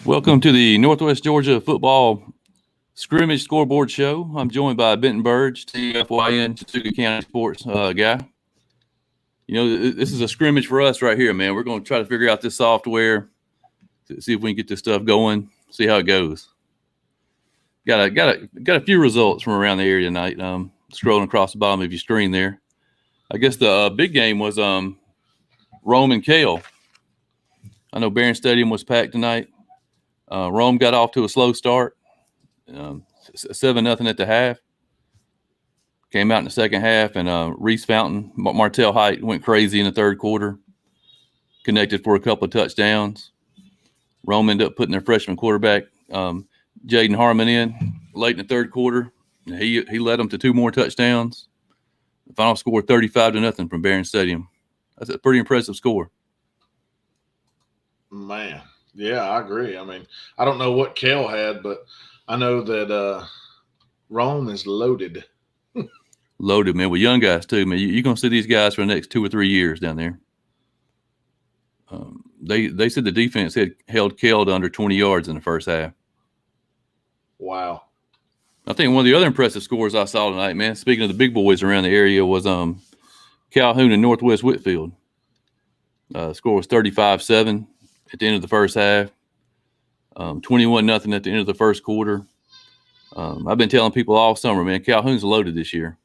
Welcome to the Northwest Georgia Football Scrimmage Scoreboard Show. I'm joined by Benton Burge, TFYN Chattooga County Sports guy. You know, this is a scrimmage for us right here, man. We're going to try to figure out this software, see if we can get this stuff going, see how it goes. Got a few results from around the area tonight. Scrolling across the bottom of your screen there. I guess the big game was Rome and Kale. I know Barron Stadium was packed tonight. Rome got off to a slow start, 7-0 at the half. Came out in the second half, and Reese Fountain, Martell Height went crazy in the third quarter. Connected for a couple of touchdowns. Rome ended up putting their freshman quarterback, Jaden Harmon, in late in the third quarter. He led them to 2 more touchdowns. The final score 35-0 from Barron Stadium. That's a pretty impressive score. Man. Yeah, I agree. I mean, I don't know what Kale had, but I know that Rome is loaded. Loaded, man, with young guys too, man. You're going to see these guys for the next 2 or 3 years down there. They said the defense had held Kale to under 20 yards in the first half. Wow. I think one of the other impressive scores I saw tonight, man, speaking of the big boys around the area, was Calhoun and Northwest Whitfield. The score was 35-7 at the end of the first half, 21-0 at the end of the first quarter. I've been telling people all summer, man, Calhoun's loaded this year.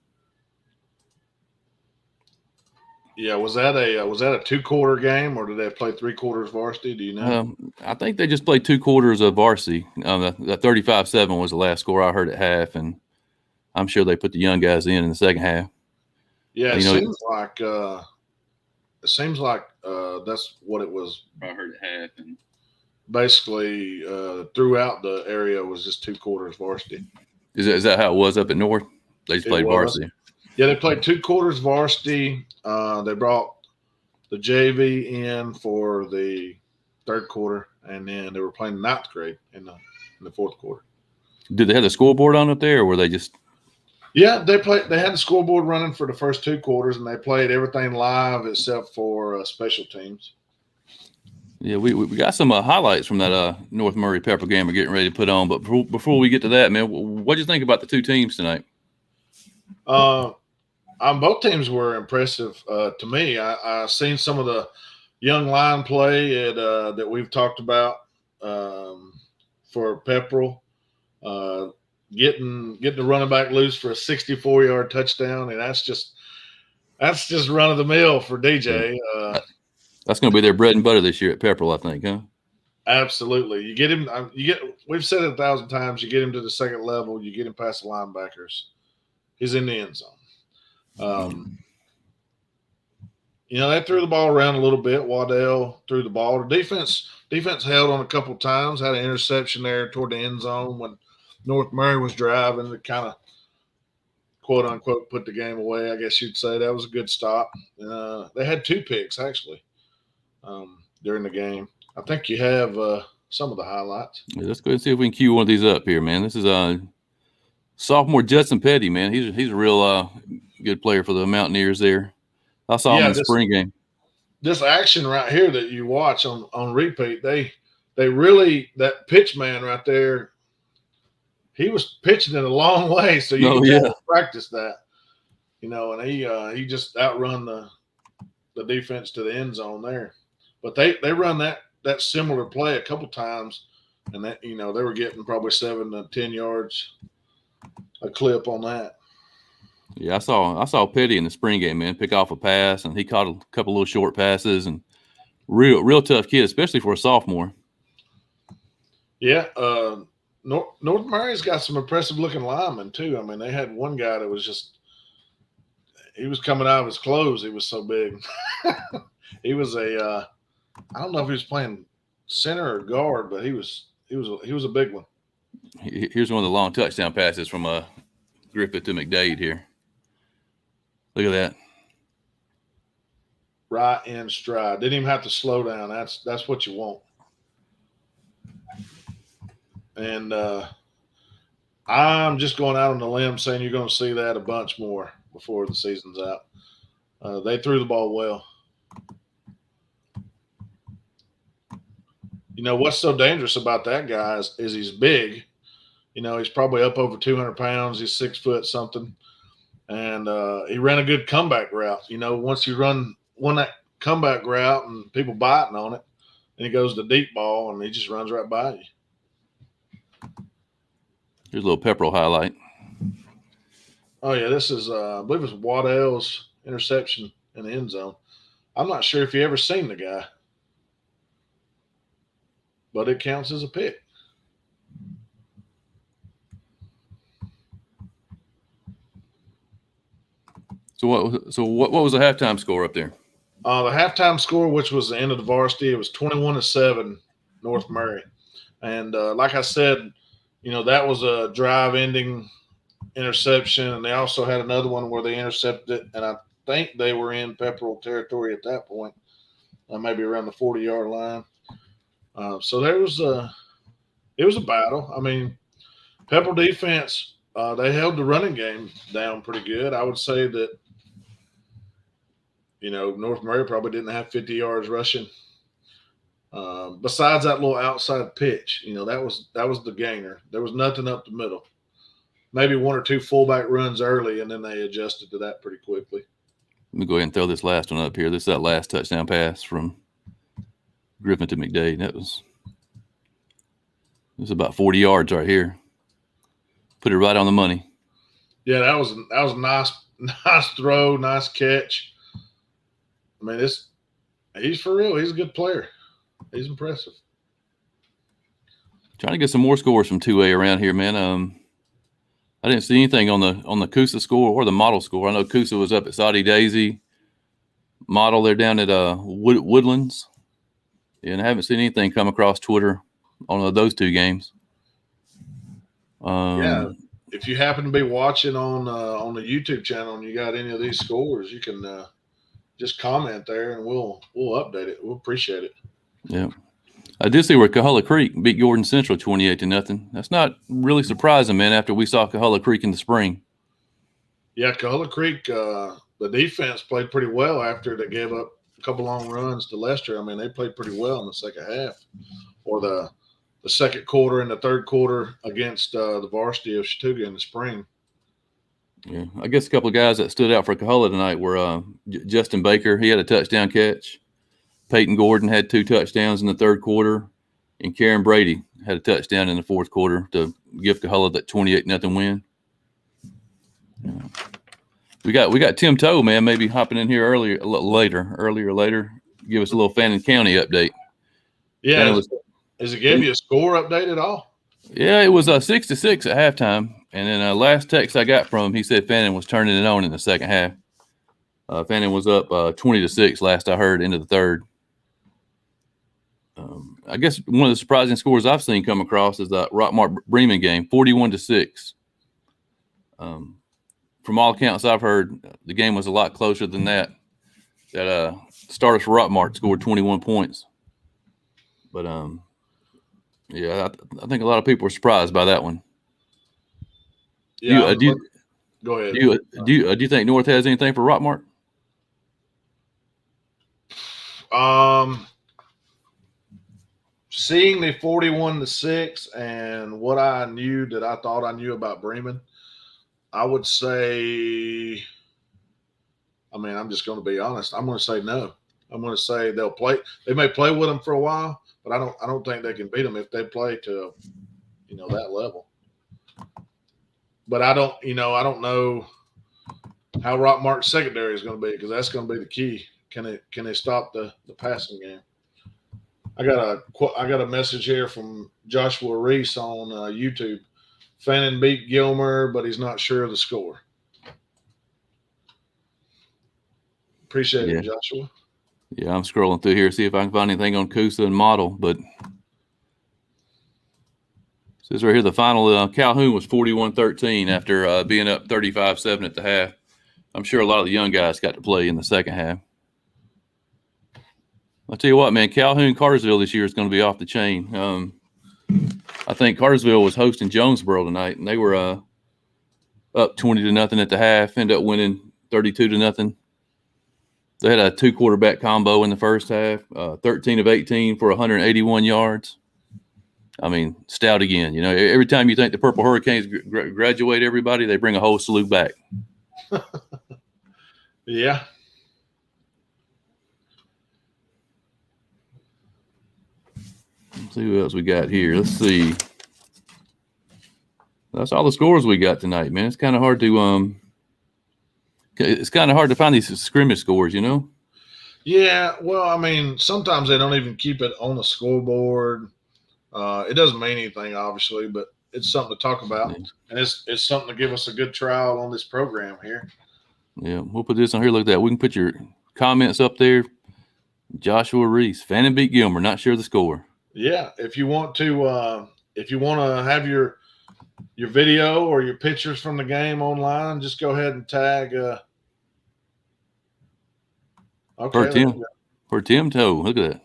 Yeah, was that a 2-quarter game, or did they play 3 quarters varsity? Do you know? I think they just played 2 quarters of varsity. That 35-7 was the last score I heard at half, and I'm sure they put the young guys in the second half. Yeah, it seems like that's what it was. I heard at half, and basically throughout the area was just 2 quarters varsity. Is that how it was up at North? They just played varsity. Yeah, they played 2 quarters varsity. They brought the JV in for the third quarter, and then they were playing 9th grade in the fourth quarter. Did they have the scoreboard on up there, or were they just? Yeah, they had the scoreboard running for the first 2 quarters, and they played everything live except for special teams. Yeah, we got some highlights from that North Murray Pepper game we're getting ready to put on. But before we get to that, man, what do you think about the 2 teams tonight? Both teams were impressive to me. I seen some of the young line play that we've talked about for Pepperell. Getting the running back loose for a 64-yard touchdown, and that's just run of the mill for DJ. That's going to be their bread and butter this year at Pepperell, I think, huh? Absolutely. You get him. We've said it 1,000 times. You get him to the second level. You get him past the linebackers. He's in the end zone. They threw the ball around a little bit. Waddell threw the ball. The defense held on a couple of times. Had an interception there toward the end zone when North Murray was driving to kind of, quote unquote, put the game away. I guess you'd say that was a good stop. They had 2 picks actually during the game. I think you have some of the highlights. Yeah, let's go and see if we can cue one of these up here, man. This is sophomore Judson Petty, man. He's a real good player for the Mountaineers there. I saw him in the spring game. This action right here that you watch on repeat, they really, that pitch man right there, he was pitching it a long way, so you can practice that, and he just outrun the defense to the end zone there. But they run that similar play a couple times, and that they were getting probably 7 to 10 yards a clip on that. Yeah, I saw Petty in the spring game, man, pick off a pass, and he caught a couple little short passes, and real tough kid, especially for a sophomore. Yeah, North Murray's got some impressive looking linemen too. I mean, they had one guy that was he was coming out of his clothes. He was so big. He was I don't know if he was playing center or guard, but he was a big one. Here's one of the long touchdown passes from Griffith to McDade here. Look at that. Right in stride. Didn't even have to slow down. That's what you want. And I'm just going out on the limb saying you're going to see that a bunch more before the season's out. They threw the ball well. what's so dangerous about that guy is he's big. He's probably up over 200 pounds. He's 6 foot something. And he ran a good comeback route. Once you run that comeback route and people biting on it, and he goes to deep ball and he just runs right by you. Here's a little Pepperell highlight. Oh, yeah, this is, I believe it's Waddell's interception in the end zone. I'm not sure if you ever seen the guy, but it counts as a pick. So what was the halftime score up there? The halftime score, which was the end of the varsity, it was 21-7 North Murray. And like I said, that was a drive-ending interception, and they also had another one where they intercepted it, and I think they were in Pepperell territory at that point, maybe around the 40-yard line. So it was a battle. I mean, Pepperell defense, they held the running game down pretty good. I would say that, North Murray probably didn't have 50 yards rushing. Besides that little outside pitch, that was the gainer. There was nothing up the middle. Maybe one or two fullback runs early, and then they adjusted to that pretty quickly. Let me go ahead and throw this last one up here. This is that last touchdown pass from Griffin to McDade. That was about 40 yards right here. Put it right on the money. Yeah, that was a nice throw, nice catch. I mean, he's for real. He's a good player. He's impressive. Trying to get some more scores from 2A around here, man. I didn't see anything on the Coosa score or the model score. I know Coosa was up at Saudi Daisy. Model, they're down at Woodlands. And I haven't seen anything come across Twitter on those two games. Yeah, if you happen to be watching on the YouTube channel and you got any of these scores, you can just comment there and we'll update it. We'll appreciate it. Yeah. I did see where Coahulla Creek beat Gordon Central 28-0. That's not really surprising, man, after we saw Coahulla Creek in the spring. Yeah, Coahulla Creek, the defense played pretty well after they gave up a couple long runs to Lester. I mean, they played pretty well in the second half, or the second quarter and the third quarter against the varsity of Chattooga in the spring. Yeah, I guess a couple of guys that stood out for Coahulla tonight were Justin Baker. He had a touchdown catch. Peyton Gordon had 2 touchdowns in the third quarter, and Karen Brady had a touchdown in the fourth quarter to give Coahulla that 28-0 win. Yeah. We got Tim Toe, man, maybe hopping in here earlier or later. Give us a little Fannin County update. Yeah, does it give you a score update at all? Yeah, it was 6-6 at halftime, and then last text I got from him, he said Fannin was turning it on in the second half. Fannin was up 20-6 last I heard into the third. I guess one of the surprising scores I've seen come across is the Rockmart Bremen game, 41-6. From all accounts I've heard, the game was a lot closer than that. That starters for Rockmart scored 21 points. But yeah, I think a lot of people were surprised by that one. Yeah, go ahead. Do you think North has anything for Rockmart? Seeing the 41-6 and what I thought I knew about Bremen, I would say, I mean, I'm just going to be honest. I'm going to say no. I'm going to say they'll play. They may play with them for a while, but I don't think they can beat them if they play to, that level. But I don't know how Rockmart's secondary is going to be, because that's going to be the key. Can they stop the passing game? I got a message here from Joshua Reese on YouTube. Fannin beat Gilmer, but he's not sure of the score. Appreciate it, Joshua. Yeah, I'm scrolling through here, see if I can find anything on Coosa and Model, but it says right here the final Calhoun was 41-13 after being up 35-7 at the half. I'm sure a lot of the young guys got to play in the second half. I'll tell you what, man, Calhoun-Cartersville this year is going to be off the chain. I think Cartersville was hosting Jonesboro tonight, and they were up 20-0 at the half, ended up winning 32-0. They had a 2 quarterback combo in the first half, 13 of 18 for 181 yards. I mean, stout again. You know, every time you think the Purple Hurricanes graduate everybody, they bring a whole slew back. Yeah. Let's see what else we got here. Let's see. That's all the scores we got tonight, man. It's kind of hard to find these scrimmage scores, you know? Yeah, well, I mean, sometimes they don't even keep it on the scoreboard. It doesn't mean anything, obviously, but it's something to talk about, and it's something to give us a good trial on this program here. Yeah, we'll put this on here. Look at that. We can put your comments up there. Joshua Reese, Fannin beat Gilmer. Not sure the score. Yeah, if you want to have your video or your pictures from the game online, just go ahead and tag. Okay, for Tim Toe. Look at that.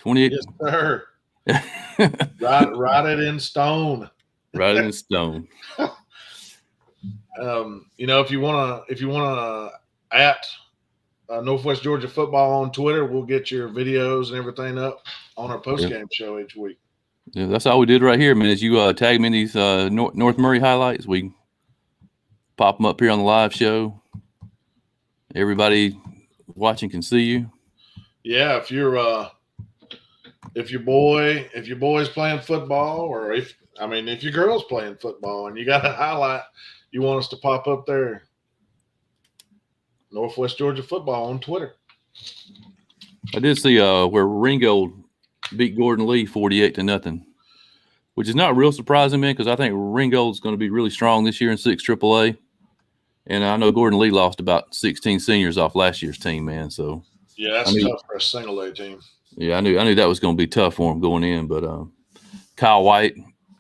28. Yes, sir. Write it in stone. Write it in stone. You know, if you wanna at Northwest Georgia Football on Twitter, we'll get your videos and everything up on our post game show each week. Yeah, that's all we did right here, man. Is you tag me in these North Murray highlights. We pop them up here on the live show. Everybody watching can see you. Yeah, if your boy's playing football, or if your girl's playing football and you got a highlight you want us to pop up there, Northwest Georgia Football on Twitter. I did see where Ringgold beat Gordon Lee 48-0, which is not real surprising, man, because I think Ringgold's going to be really strong this year in 6 AAA. And I know Gordon Lee lost about 16 seniors off last year's team, man. So yeah, that's tough for a single A team. Yeah, I knew that was going to be tough for him going in. But Kyle White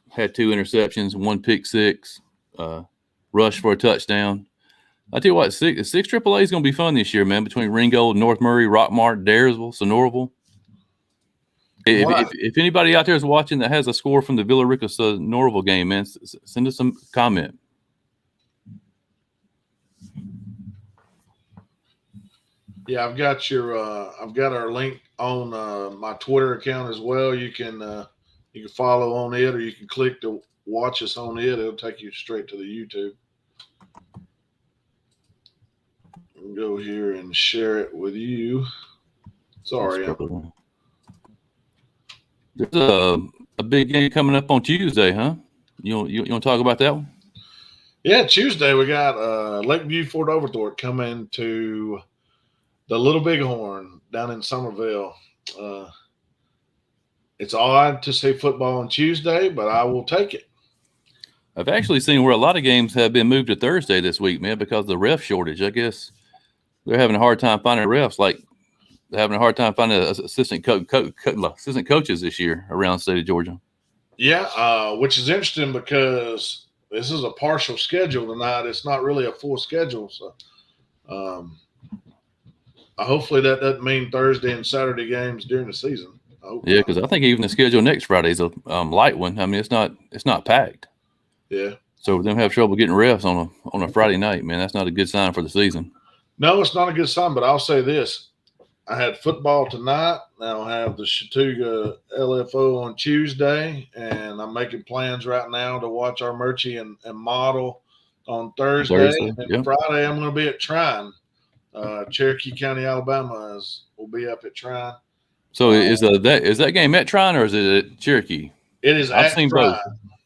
had 2 interceptions, 1 pick six, rush for a touchdown. I tell you what, 6 AAA is going to be fun this year, man. Between Ringgold, North Murray, Rockmart, Daresville, Sonoraville. If anybody out there is watching that has a score from the Villarica Sonoraville game, man, send us some comment. Yeah, I've got our link on my Twitter account as well. You can follow on it, or you can click to watch us on it. It'll take you straight to the YouTube. We'll go here and share it with you. Sorry. There's a big game coming up on Tuesday, huh? You want to talk about that one? Yeah, Tuesday we got Lakeview Fort Overthorpe coming to the Little Bighorn down in Somerville. It's odd to see football on Tuesday, but I will take it. I've actually seen where a lot of games have been moved to Thursday this week, man, because of the ref shortage. I guess they're having a hard time finding refs, like they're having a hard time finding assistant coaches this year around the state of Georgia. Yeah, which is interesting because this is a partial schedule tonight. It's not really a full schedule. So hopefully that doesn't mean Thursday and Saturday games during the season. Yeah, because I think even the schedule next Friday is a light one. I mean, it's not packed. Yeah. So for them to have trouble getting refs on a Friday night, man, that's not a good sign for the season. No, it's not a good sign, but I'll say this. I had football tonight. Now I have the Chattooga LFO on Tuesday, and I'm making plans right now to watch our Murchie and Model on Thursday. And Friday I'm going to be at Trine. Cherokee County, Alabama will be up at Trine. So is that game at Trine or is it at Cherokee? It is I've at seen Trine. both.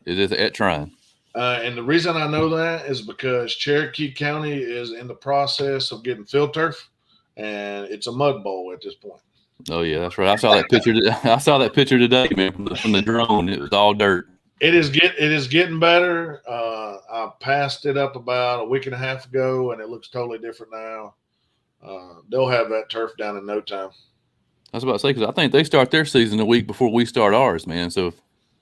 It is at Trine. And the reason I know that is because Cherokee County is in the process of getting field turf, and it's a mud bowl at this point. Oh yeah, that's right. I saw that picture. I saw that picture today, man, from the drone. It was all dirt. It is getting better. I passed it up about a week and a half ago, and it looks totally different now. They'll have that turf down in no time. I was about to say, because I think they start their season a week before we start ours, man. So,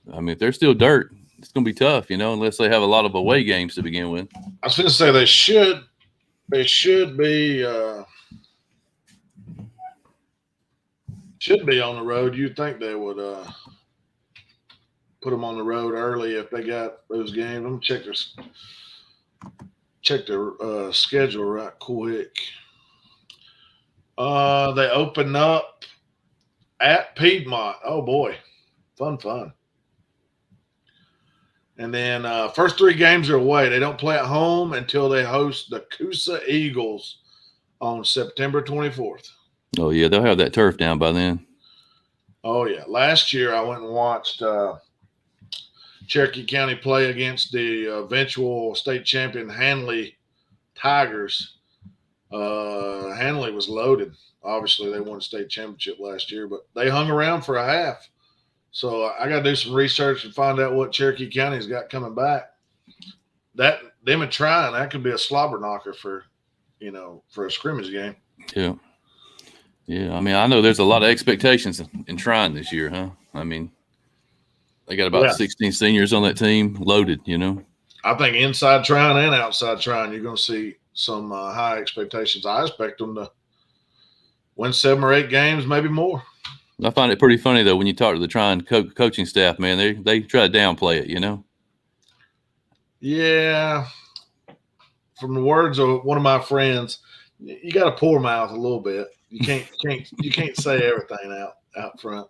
if they're still dirt, it's going to be tough, unless they have a lot of away games to begin with. I was going to say they should be on the road. You'd think they would put them on the road early if they got those games. I'm going to check their schedule right quick. They open up at Piedmont. Oh boy, fun. And then first 3 games are away. They don't play at home until they host the Coosa Eagles on September 24th. Oh, yeah, they'll have that turf down by then. Oh, yeah. Last year I went and watched Cherokee County play against the eventual state champion Hanley Tigers. Hanley was loaded. Obviously, they won a state championship last year, but they hung around for a half. So I got to do some research and find out what Cherokee County's got coming back. Them and trying, that could be a slobber knocker for a scrimmage game. Yeah. Yeah. I mean, I know there's a lot of expectations in trying this year, huh? I mean, they got about 16 seniors on that team loaded, I think inside trying and outside trying, you're going to see some high expectations. I expect them to win 7 or 8 games, maybe more. I find it pretty funny, though, when you talk to the trying coaching staff, man, they try to downplay it, Yeah. From the words of one of my friends, you got to pour mouth a little bit. You can't say everything out front.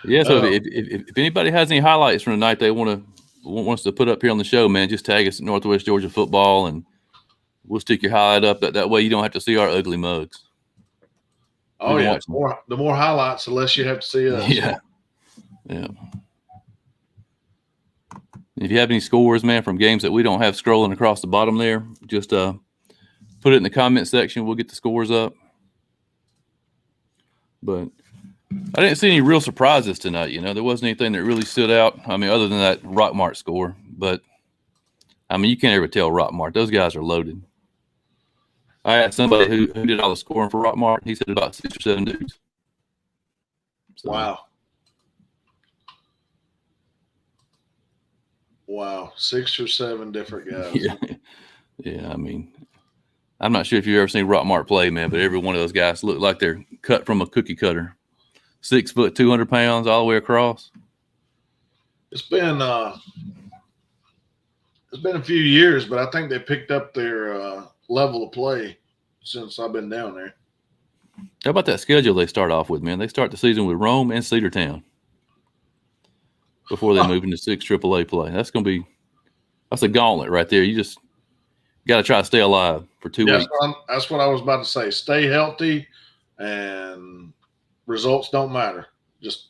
Yeah. So if anybody has any highlights from the night they want us to put up here on the show, man, just tag us at Northwest Georgia Football, and we'll stick your highlight up. That way you don't have to see our ugly mugs. Oh, yeah. The more highlights, the less you have to see us. Yeah. Yeah. If you have any scores, man, from games that we don't have scrolling across the bottom there, just put it in the comment section. We'll get the scores up. But I didn't see any real surprises tonight. There wasn't anything that really stood out. I mean, other than that Rockmart score. But, I mean, you can't ever tell Rockmart. Those guys are loaded. I had somebody who did all the scoring for Rockmart. He said about 6 or 7 dudes. So, Wow. 6 or 7 different guys. Yeah. Yeah, I mean, I'm not sure if you've ever seen Rockmart play, man, but every one of those guys look like they're cut from a cookie cutter. 6 foot, 200 pounds all the way across. It's been a few years, but I think they picked up their level of play since I've been down there. How about that schedule they start off with, man? They start the season with Rome and Cedartown before they move into 6 AAA play. That's a gauntlet right there. You just got to try to stay alive for 2 weeks. That's what I was about to say. Stay healthy, and results don't matter. Just,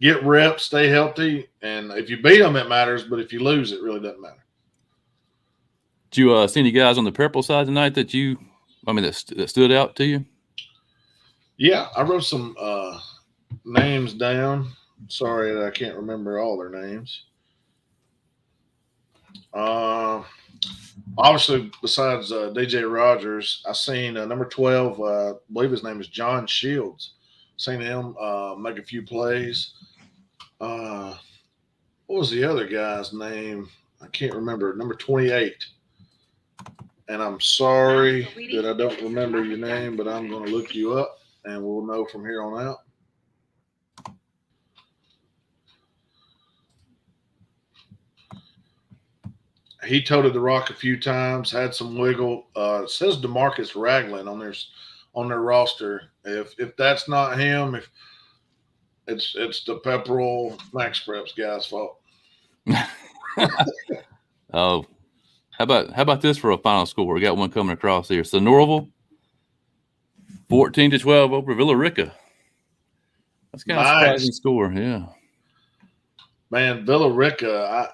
get reps, stay healthy, and if you beat them, it matters, but if you lose, it really doesn't matter. Did you see any guys on the purple side tonight that stood out to you? Yeah, I wrote some names down. Sorry that I can't remember all their names. Obviously, besides DJ Rogers, I seen number 12. I believe his name is John Shields. Seen him make a few plays. What was the other guy's name? I can't remember. Number 28. And I'm sorry that I don't remember your name, but I'm going to look you up, and we'll know from here on out. He toted the rock a few times, had some wiggle. It says DeMarcus Ragland on their roster. If that's not him, if it's the Pepperell Max Preps guy's fault. Oh, how about this for a final score? We got one coming across here. So Norville, 14-12 over Villa Rica. That's kind of a surprising score, yeah. Man, Villa Rica,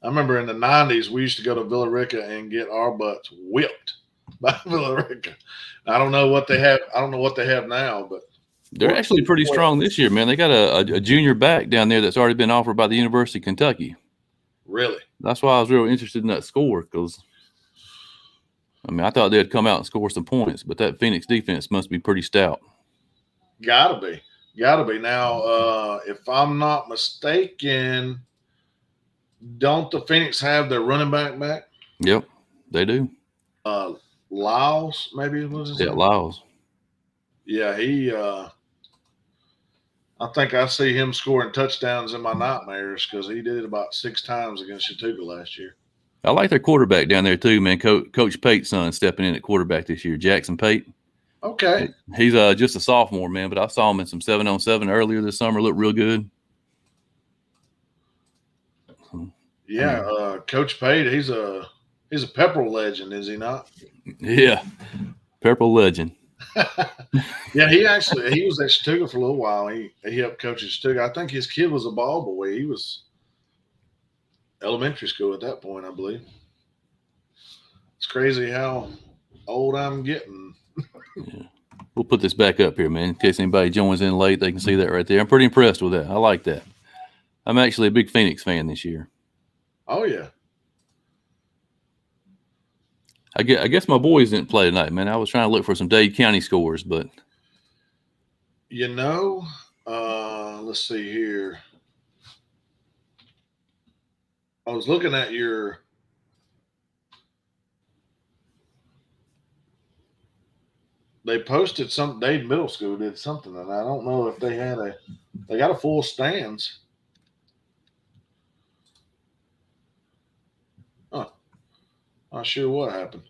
I remember in the 90s, we used to go to Villa Rica and get our butts whipped by Villa Rica. I don't know what they have. I don't know what they have now, but they're actually pretty strong this year, man. They got a junior back down there that's already been offered by the University of Kentucky. Really? That's why I was real interested in that score, because I thought they'd come out and score some points, but that Phoenix defense must be pretty stout. Gotta be. Now, if I'm not mistaken, don't the Phoenix have their running back? Yep, they do. Lyles, maybe it was his name? Lyles. Yeah, he I think I see him scoring touchdowns in my nightmares because he did it about 6 times against Chattooga last year. I like their quarterback down there too, man. Coach Pate's son stepping in at quarterback this year, Jackson Pate. Okay. He's just a sophomore, man, but I saw him in some 7-on-7 earlier this summer. Looked real good. Yeah, Coach Pate, he's a Pepperell legend, is he not? Yeah, Pepperell legend. Yeah, he was at Chattooga for a little while. He helped coach at Chattooga. I think his kid was a ball boy. He was elementary school at that point, I believe. It's crazy how old I'm getting. Yeah. We'll put this back up here, man, in case anybody joins in late. They can see that right there. I'm pretty impressed with that. I like that. I'm actually a big Phoenix fan this year. Oh, yeah. I guess my boys didn't play tonight, man. I was trying to look for some Dade County scores, but let's see here. I was looking at your they posted some Dade Middle School did something, and I don't know if they got a full stands. Huh. Not sure what happened.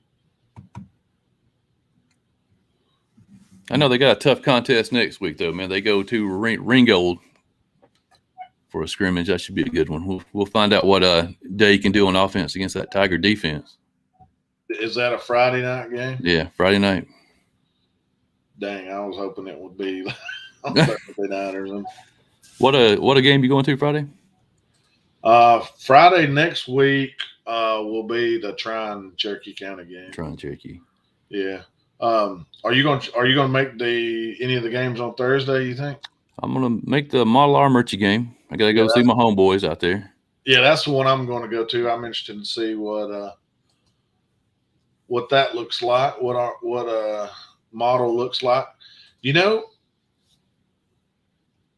I know they got a tough contest next week, though, man. They go to Ringgold for a scrimmage. That should be a good one. We'll find out what Dade can do on offense against that Tiger defense. Is that a Friday night game? Yeah, Friday night. Dang, I was hoping it would be on Thursday night or something. What a game you going to Friday? Friday next week will be the Tryon Cherokee County game. Tryon Cherokee. Yeah. Are you going to make any of the games on Thursday, you think? I'm going to make the Model R Murchie game. I got to go see my homeboys out there. Yeah, that's the one I'm going to go to. I'm interested to see what that looks like, what model looks like. You know,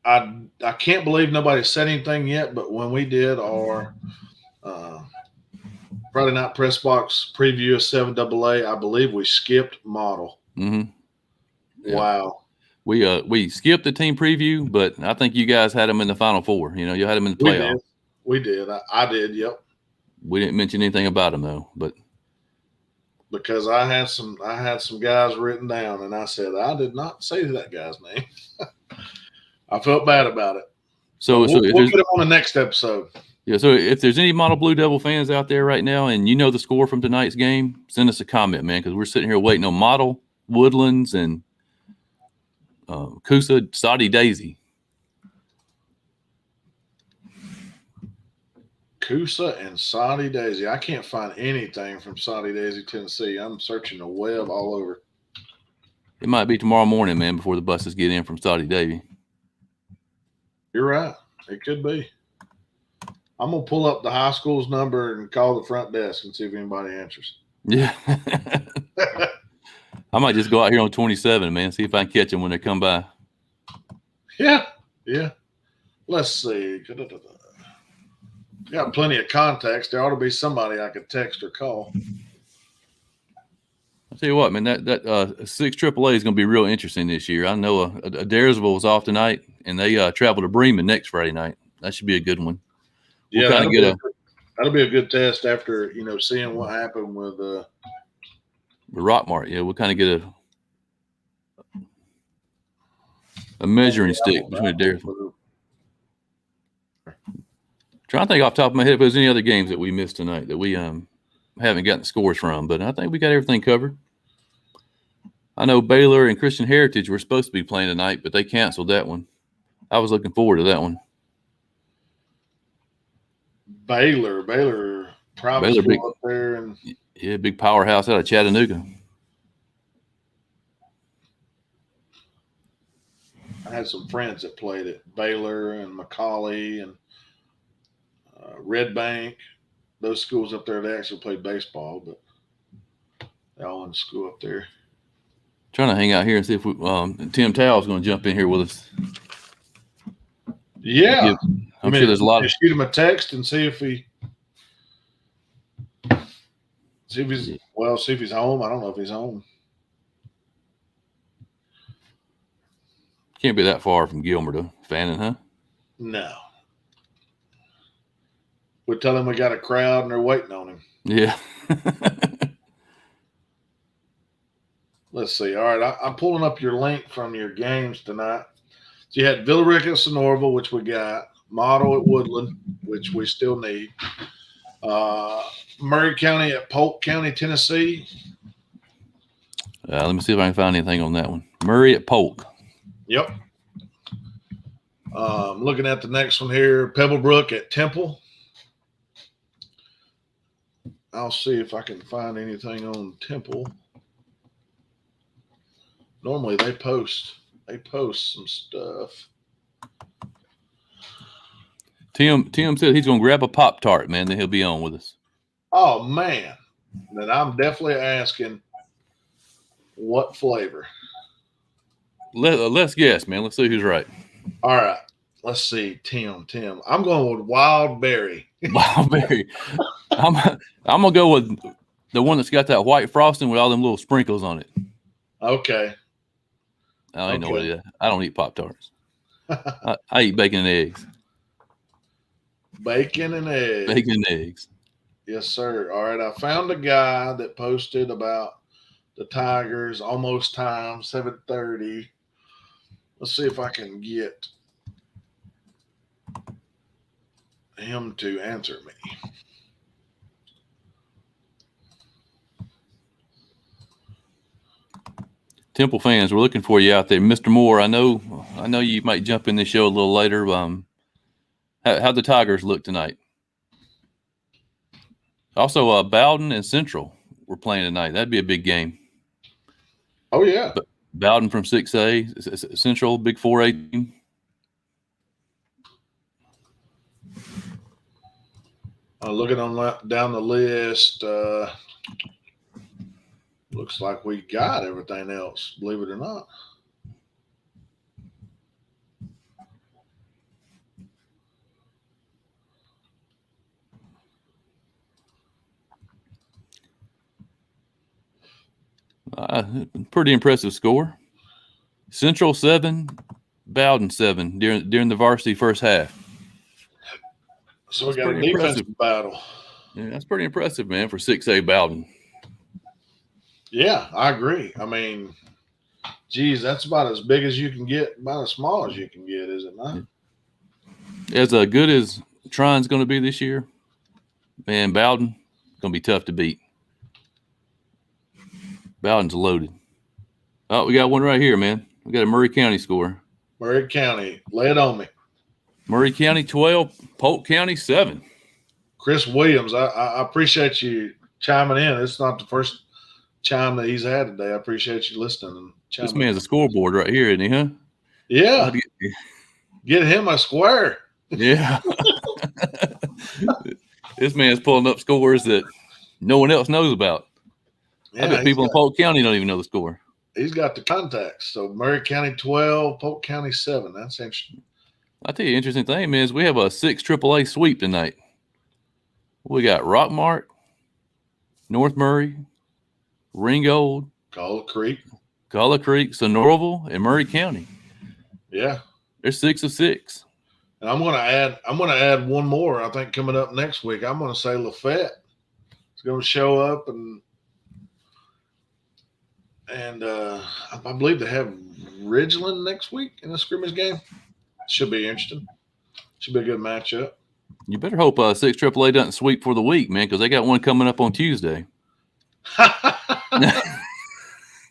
I can't believe nobody said anything yet, but when we did our Friday night press box preview of 7AA, I believe we skipped model. Mm-hmm. Yeah. Wow. We skipped the team preview, but I think you guys had them in the Final Four. You had them in the playoff. We did. I did. Yep. We didn't mention anything about them though, but because I had some guys written down, and I said I did not say that guy's name. I felt bad about it. So we'll get him on the next episode. Yeah. So if there's any Model Blue Devil fans out there right now, and you know the score from tonight's game, send us a comment, man, because we're sitting here waiting on Model, Woodlands, and Coosa, Saudi Daisy. Coosa and Saudi Daisy. I can't find anything from Saudi Daisy, Tennessee. I'm searching the web all over. It might be tomorrow morning, man, before the buses get in from Saudi Daisy. You're right. It could be. I'm going to pull up the high school's number and call the front desk and see if anybody answers. Yeah. I might just go out here on 27, man, see if I can catch them when they come by. Yeah. Yeah. Let's see. Got plenty of contacts. There ought to be somebody I could text or call. I'll tell you what, man, that 6 AAA is going to be real interesting this year. I know Adairsville is off tonight, and they travel to Bremen next Friday night. That should be a good one. Yeah, that'll be a good test after, seeing what happened with Rockmart. Yeah, we'll kind of get a measuring stick between Adairsville. Trying to think off the top of my head if there's any other games that we missed tonight that we haven't gotten scores from, but I think we got everything covered. I know Baylor and Christian Heritage were supposed to be playing tonight, but they canceled that one. I was looking forward to that one. Baylor private school big, up there, and big powerhouse out of Chattanooga. I had some friends that played at Baylor and Macaulay and Red Bank. Those schools up there, they actually played baseball, but they all went to school up there. Trying to hang out here and see if Tim Towell's going to jump in here with us. Yeah. I'm sure there's a lot of. Shoot him a text and see if he's home. I don't know if he's home. Can't be that far from Gilmer to Fannin, huh? No. We tell him we got a crowd and they're waiting on him. Yeah. Let's see. All right, I'm pulling up your link from your games tonight. So you had Villa Rica at Sonoraville, which we got. Model at Woodland, which we still need. Murray County at Polk County, Tennessee. Let me see if I can find anything on that one. Murray at Polk. Yep. Looking at the next one here, Pebblebrook at Temple. I'll see if I can find anything on Temple. Normally they post some stuff. Tim said he's going to grab a Pop-Tart, man, then he'll be on with us. Oh, man. Then I'm definitely asking what flavor. Let's guess, man. Let's see who's right. All right. Let's see. Tim. I'm going with wild berry. Wild berry. I'm going to go with the one that's got that white frosting with all them little sprinkles on it. Okay. I don't even know what it is. I don't eat Pop-Tarts. I eat bacon and eggs. Bacon and eggs. Bacon and eggs. Yes, sir. All right. I found a guy that posted about the Tigers, almost time, 7:30. Let's see if I can get him to answer me. Temple fans, we're looking for you out there. Mr. Moore, I know you might jump in this show a little later. How'd the Tigers look tonight? Also, Bowden and Central were playing tonight. That'd be a big game. Oh, yeah. But Bowden from 6A, Central, big 4A team. Looking down the list, looks like we got everything else, believe it or not. Pretty impressive score. Central 7, Bowden 7 during the varsity first half. So we got a defensive battle. Yeah, that's pretty impressive, man, for 6A Bowden. Yeah, I agree. I mean, geez, that's about as big as you can get, about as small as you can get, is it not? As good as Trine's going to be this year, man, Bowden going to be tough to beat. Bowden's loaded. Oh, we got one right here, man. We got a Murray County score. Murray County, lay it on me. Murray County 12, Polk County 7. Chris Williams, I appreciate you chiming in. It's not the first chime that he's had today. I appreciate you listening. And this man's a scoreboard right here, isn't he, huh? Yeah. Get him a square. Yeah. This man's pulling up scores that no one else knows about. Yeah, I bet people in Polk County don't even know the score. He's got the contacts. So Murray County 12, Polk County 7. That's interesting. I'll tell you, interesting thing, man, is we have a 6 AAA sweep tonight. We got Rockmart, North Murray, Ringgold, Colquitt Creek, Sonoraville, and Murray County. Yeah. They're 6 of 6. And I'm gonna add one more, I think, coming up next week. I'm gonna say Lafayette is gonna show up and I believe they have Ridgeland next week in the scrimmage game. Should be interesting. Should be a good matchup. You better hope 6 AAA doesn't sweep for the week, man, because they got one coming up on Tuesday.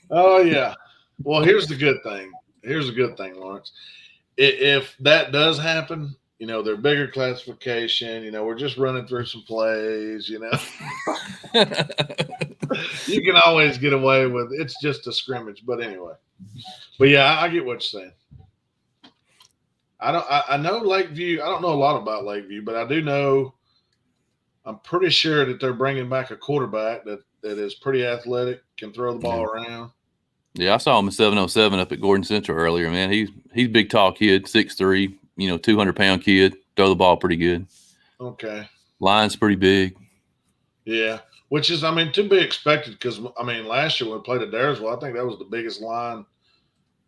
Oh, yeah. Well, here's the good thing. Lawrence. If that does happen, they're bigger classification. We're just running through some plays, You can always get away with it. It's just a scrimmage. But anyway. But, yeah, I get what you're saying. I know Lakeview. I don't know a lot about Lakeview, but I do know I'm pretty sure that they're bringing back a quarterback that is pretty athletic, can throw the ball around. Yeah, I saw him in 707 up at Gordon Central earlier, man. He's a big tall kid, 6'3", 200-pound kid, throw the ball pretty good. Okay. Line's pretty big. Yeah, which is, to be expected because, last year when we played at Daresville, I think that was the biggest line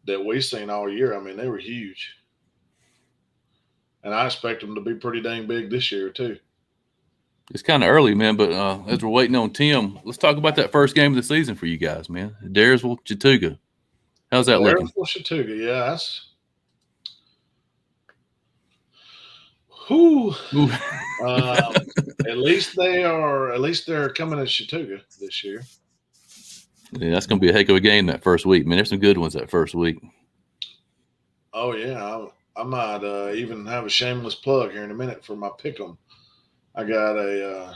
that we've seen all year. They were huge. And I expect them to be pretty dang big this year, too. It's kind of early, man, but as we're waiting on Tim, let's talk about that first game of the season for you guys, man. Daresville, Chattooga. How's that looking? Daresville, Chattooga, yeah. Whew. At least they're coming to Chattooga this year. Yeah, that's going to be a heck of a game that first week. Man, there's some good ones that first week. Oh, yeah. I might even have a shameless plug here in a minute for my pick'em. I got a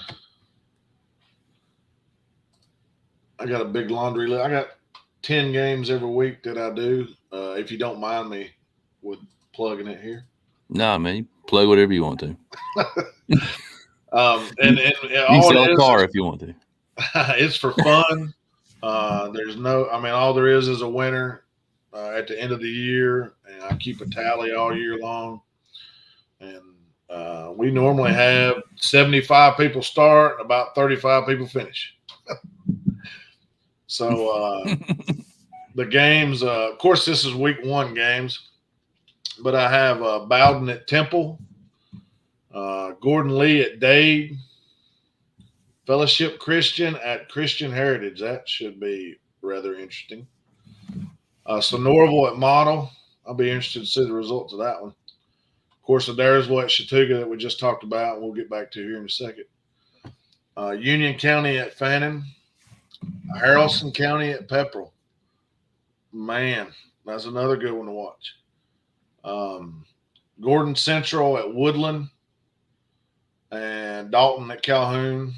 big laundry list. I got 10 games every week that I do. If you don't mind me with plugging it here. Nah, man, you plug whatever you want to. And you all sell it a is, car if you want to. It's for fun. All there is a winner at the end of the year, and I keep a tally all year long. And we normally have 75 people start, about 35 people finish. So the games, of course, this is week 1 games, but I have Bowden at Temple, Gordon Lee at Dade, Fellowship Christian at Christian Heritage. That should be rather interesting. Sonoraville at Model. I'll be interested to see the results of that one. Of course, Adairsville at Chattooga that we just talked about. We'll get back to here in a second. Union County at Fannin. Haralson County at Pepperell. Man, that's another good one to watch. Gordon Central at Woodland. And Dalton at Calhoun.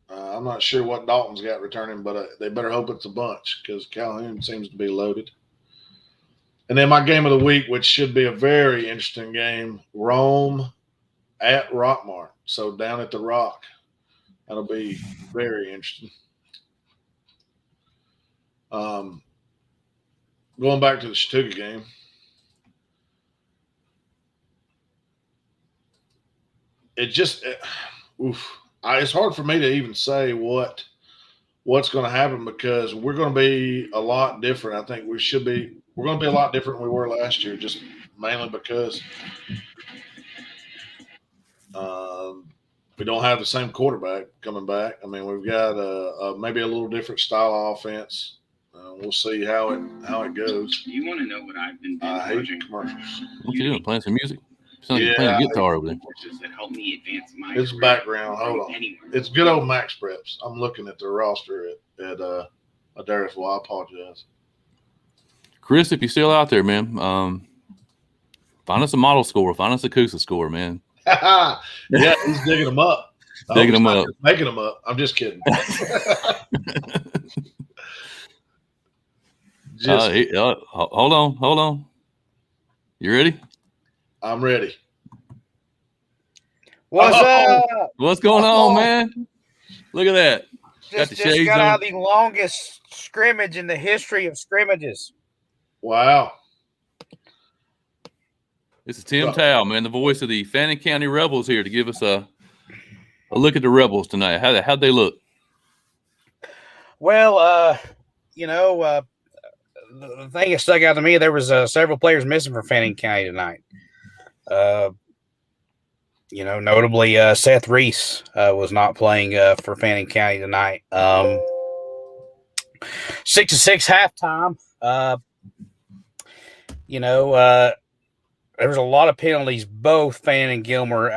I'm not sure what Dalton's got returning, but they better hope it's a bunch because Calhoun seems to be loaded. And then my game of the week, which should be a very interesting game, Rome at Rockmart. So down at the Rock. That'll be very interesting. Going back to the Chattooga game. It's hard for me to even say what's going to happen because we're going to be a lot different. I think we're going to be a lot different than we were last year, just mainly because we don't have the same quarterback coming back. I mean, we've got maybe a little different style of offense. We'll see how it goes. You want to know what I've been I hate watching? commercials. What you doing? Playing some music? Sounds like you're playing a guitar over there. That help me advance my It's career background. Hold on. anywhere. It's good old Max Preps. I'm looking at the roster at Adairsville. I apologize. Chris, if you're still out there, man, find us a model score. Find us a Coosa score, man. Yeah, he's digging them up. Digging them up. Making them up. I'm just kidding. Hold on. You ready? I'm ready. What's up? What's going on, man? Look at that. Just got out the longest scrimmage in the history of scrimmages. Wow. This is Tim Tao, man, the voice of the Fannin County Rebels here to give us a look at the Rebels tonight. How'd they look? Well, the thing that stuck out to me, there was several players missing for Fannin County tonight. Notably Seth Reese was not playing for Fannin County tonight. 6-6 halftime. There was a lot of penalties, both Fannin and Gilmer.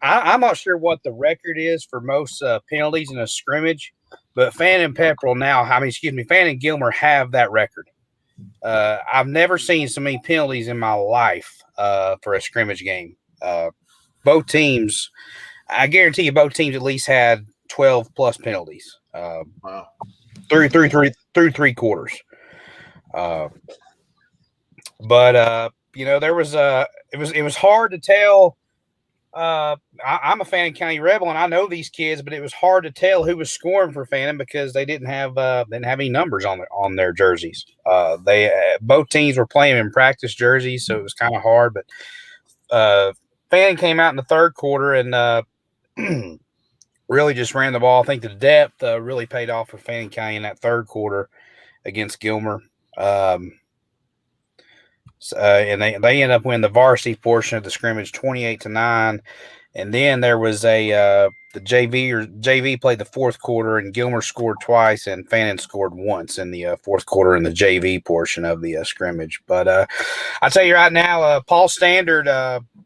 I'm not sure what the record is for most penalties in a scrimmage, but Fannin and Fannin and Gilmer have that record. I've never seen so many penalties in my life for a scrimmage game. Both teams, I guarantee you, both teams at least had 12 plus penalties. Wow. Through three quarters. There was it was hard to tell. I'm a Fannin County Rebel, and I know these kids, but it was hard to tell who was scoring for Fannin because they didn't have any numbers on their jerseys. Both teams were playing in practice jerseys, so it was kind of hard. But Fannin came out in the third quarter and really just ran the ball. I think the depth really paid off for Fannin County in that third quarter against Gilmer. And they ended up winning the varsity portion of the scrimmage 28-9. And then there was the JV played the fourth quarter, and Gilmer scored twice, and Fannin scored once in the fourth quarter in the JV portion of the scrimmage. But I tell you right now, Paul Standard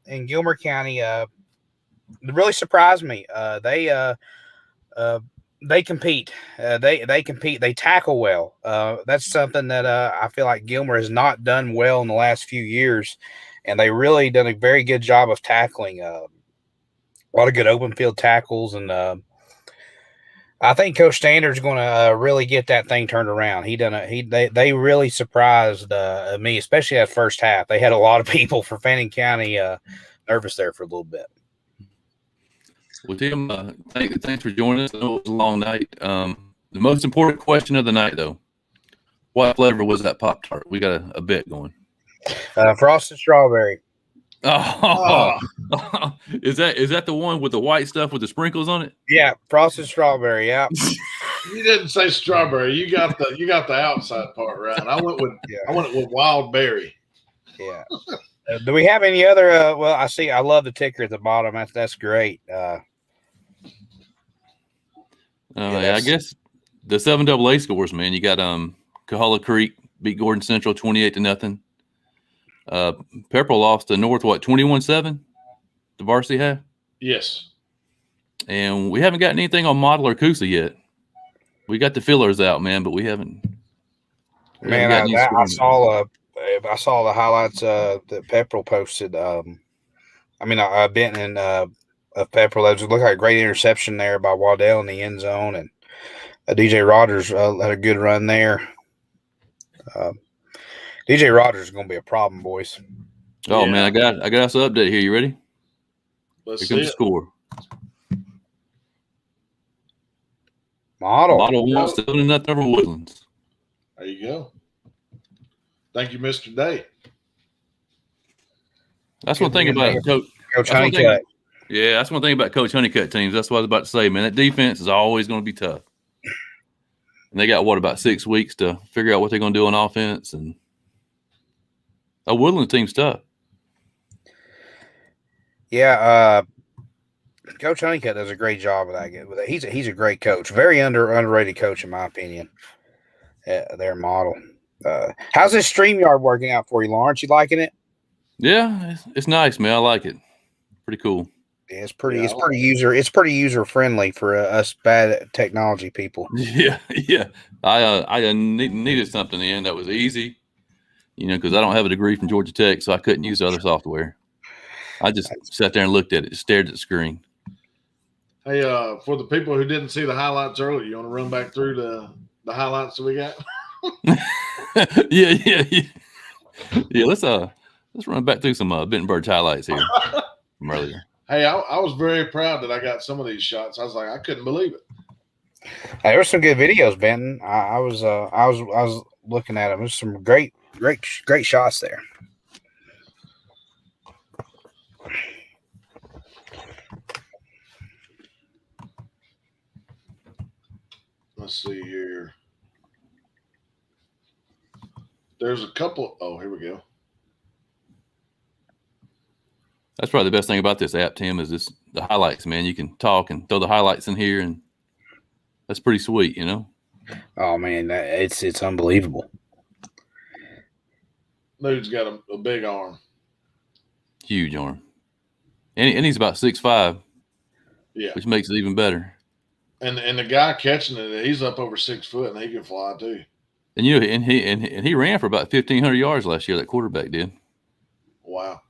in Gilmer County really surprised me. They compete. They compete. They tackle well. That's something that I feel like Gilmer has not done well in the last few years, and they really done a very good job of tackling. A lot of good open field tackles, and I think Coach Standard's going to really get that thing turned around. They really surprised me, especially that first half. They had a lot of people for Fannin County nervous there for a little bit. Well, Tim, thanks for joining us. I know it was a long night. The most important question of the night, though, what flavor was that Pop-Tart? We got a bet going. Frosted strawberry. Oh. Is that the one with the white stuff with the sprinkles on it? Yeah, frosted strawberry. Yeah. You didn't say strawberry. You got the outside part right. I went with wild berry. Yeah. Do we have any other? Well, I love the ticker at the bottom. That's great. I guess the 7AA scores, man. You got Cahulla Creek beat Gordon Central 28-0. Pepperell lost to North 21-7, the varsity half. Yes. And we haven't gotten anything on Model or Coosa yet. We got the fillers out, man, but we haven't. Man, I saw the highlights that Pepperell posted. Benton of Pepperell. It looked like a great interception there by Waddell in the end zone, and DJ Rogers had a good run there. DJ Rogers is going to be a problem, boys. Oh, yeah. Man, I got us an update here. You ready? Let's Here comes the score. Model 1 7-0 over Woodlands. There you go. Thank you, Mr. Day. That's one thing about Coach Honeycutt. Yeah, that's one thing about Coach Honeycutt teams. That's what I was about to say, man. That defense is always going to be tough. And they got, about 6 weeks to figure out what they're going to do on offense. And a Woodlands team's tough. Yeah, Coach Honeycutt does a great job with that. He's a great coach. Very underrated coach, in my opinion. Their Model. How's this StreamYard working out for you, Lawrence? You liking it? Yeah, it's nice, man. I like it. Pretty cool. Yeah, it's pretty user friendly for us bad technology people. Yeah. I needed something in that was easy, because I don't have a degree from Georgia Tech, so I couldn't use other software. I just sat there and looked at it, stared at the screen. Hey, for the people who didn't see the highlights earlier, you want to run back through the highlights that we got? Yeah. Let's run back through some Benton Birch highlights here from earlier. Hey, I was very proud that I got some of these shots. I was like, I couldn't believe it. Hey, there were some good videos, Benton. I was looking at them. There's some great shots there. Let's see here. There's a couple. Oh, here we go. That's probably the best thing about this app, Tim, is the highlights, man. You can talk and throw the highlights in here, and that's pretty sweet, Oh, man, it's unbelievable. Dude's got a big arm. Huge arm. And he's about 6'5". Yeah. Which makes it even better. And the guy catching it, he's up over 6 foot, and he can fly too. And he ran for about 1,500 yards last year. That quarterback did. Wow.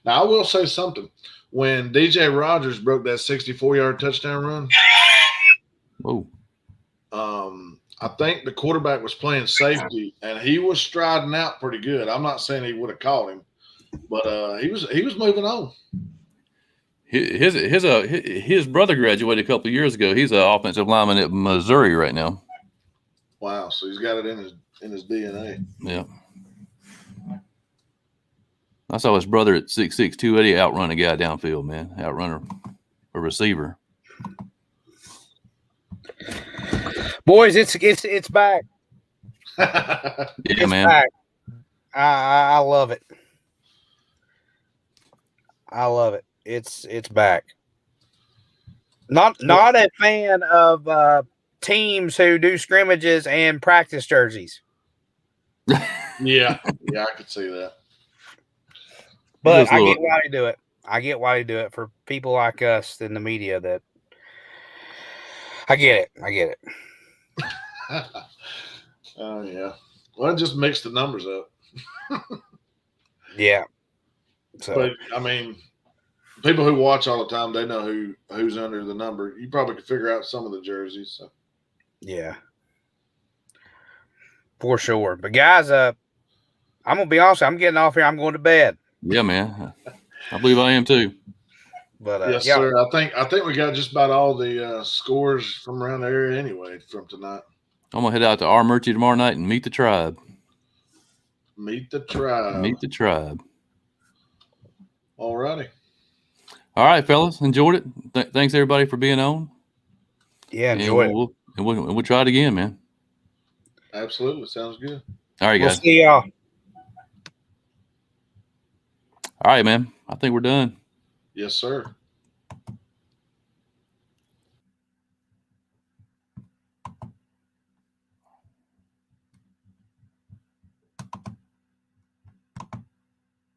Now I will say something. When DJ Rogers broke that 64-yard touchdown run, whoa. I think the quarterback was playing safety, and he was striding out pretty good. I'm not saying he would have caught him, but he was moving on. His brother graduated a couple of years ago. He's an offensive lineman at Missouri right now. Wow, so he's got it in his DNA. Yeah. I saw his brother at 6'6", 280 outrun a guy downfield, man. Outrun a receiver. Boys, it's back. Yeah, man. Back. I love it. I love it. It's back. Not a fan of teams who do scrimmages and practice jerseys. Yeah, I could see that. But I get why they do it. I get why they do it for people like us in the media. That I get it. Oh yeah. Well, just mix the numbers up. Yeah. So, but I mean, people who watch all the time, they know who's under the number. You probably could figure out some of the jerseys. So. Yeah. For sure. But guys, I'm gonna be honest. I'm getting off here. I'm going to bed. Yeah, man. I believe I am too. But yes, sir. I think we got just about all the scores from around the area anyway from tonight. I'm gonna head out to our Murchie tomorrow night and meet the tribe. Meet the tribe. Meet the tribe. All righty. All right, fellas. Enjoyed it. Thanks everybody for being on. Yeah, enjoy it. We'll try it again, man. Absolutely. Sounds good. All right, guys. We'll see y'all. All right, man. I think we're done. Yes, sir.